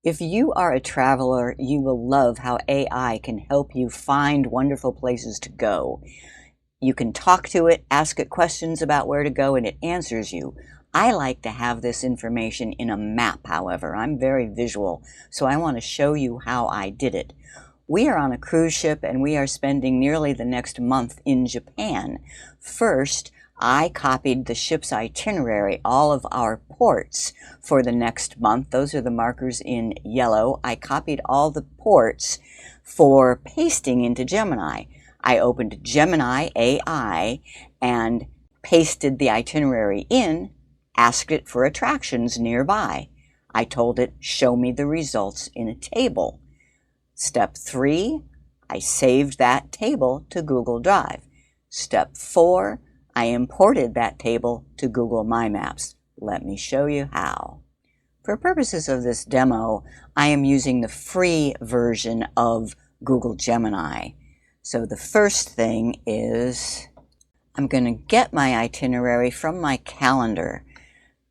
If you are a traveler, you will love how AI can help you find wonderful places to go. You can talk to it, ask it questions about where to go, and it answers you. I like to have this information in a map, however. I'm very visual, so I want to show you how I did it. We are on a cruise ship and we are spending nearly the next month in Japan. First, I copied the ship's itinerary, all of our ports for the next month. Those are the markers in yellow. I copied all the ports for pasting into Gemini. I opened Gemini AI and pasted the itinerary in, asked it for attractions nearby. I told it, show me the results in a table. Step 3, I saved that table to Google Drive. Step 4, I imported that table to Google MyMaps. Let me show you how. For purposes of this demo, I am using the free version of Google Gemini. So the first thing is I'm going to get my itinerary from my calendar.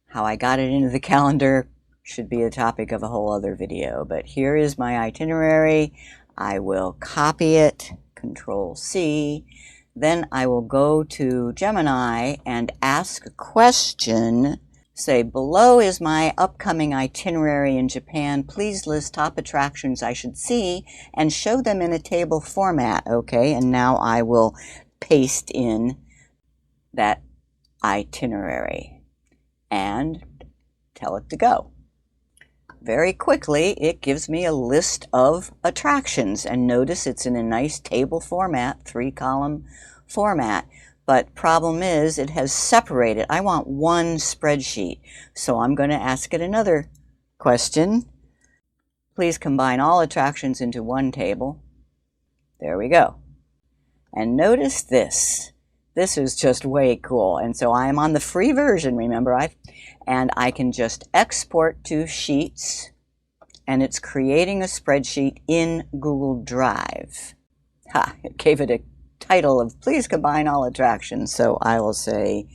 How I got it into the calendar should be a topic of a whole other video, but here is my itinerary. I will copy it, Control C. Then I will go to Gemini and ask a question. Say, below is my upcoming itinerary in Japan. Please list top attractions I should see and show them in a table format. Okay, and now I will paste in that itinerary and tell it to go. Very quickly, it gives me a list of attractions, and notice it's in a nice table format, 3-column format. But problem is, it has separated. I want one spreadsheet, so I'm going to ask it another question. Please combine all attractions into one table. There we go. And notice this. This is just way cool. And so I am on the free version, remember, and I can just export to Sheets, and it's creating a spreadsheet in Google Drive. It gave it a title of please combine all attractions. So I will say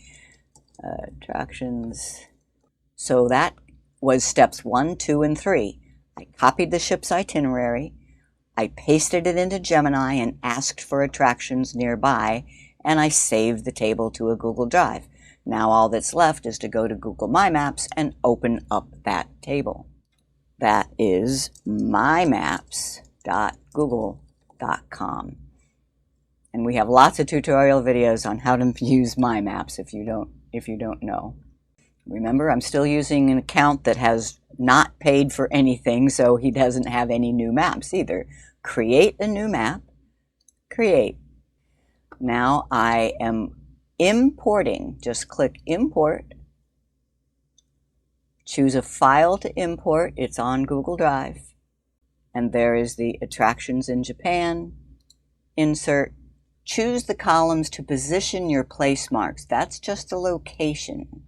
attractions. So that was steps 1, 2, and 3. I copied the ship's itinerary. I pasted it into Gemini and asked for attractions nearby, and I saved the table to a Google Drive. Now all that's left is to go to Google My Maps and open up that table. That is mymaps.google.com. And we have lots of tutorial videos on how to use My Maps if you don't know. Remember, I'm still using an account that has not paid for anything, so he doesn't have any new maps either. Create a new map. Create. Now I am importing. Just click Import. Choose a file to import. It's on Google Drive. And there is the attractions in Japan. Insert. Choose the columns to position your place marks. That's just a location.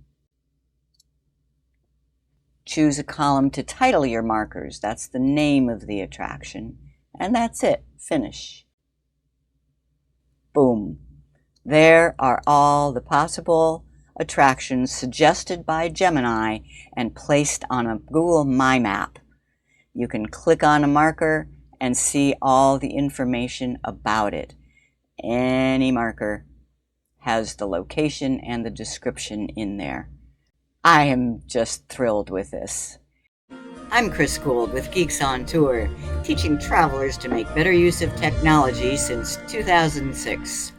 Choose a column to title your markers. That's the name of the attraction. And that's it. Finish. Boom. There are all the possible attractions suggested by Gemini and placed on a Google My Map. You can click on a marker and see all the information about it. Any marker has the location and the description in there. I am just thrilled with this. I'm Chris Guld with Geeks On Tour, teaching travelers to make better use of technology since 2006.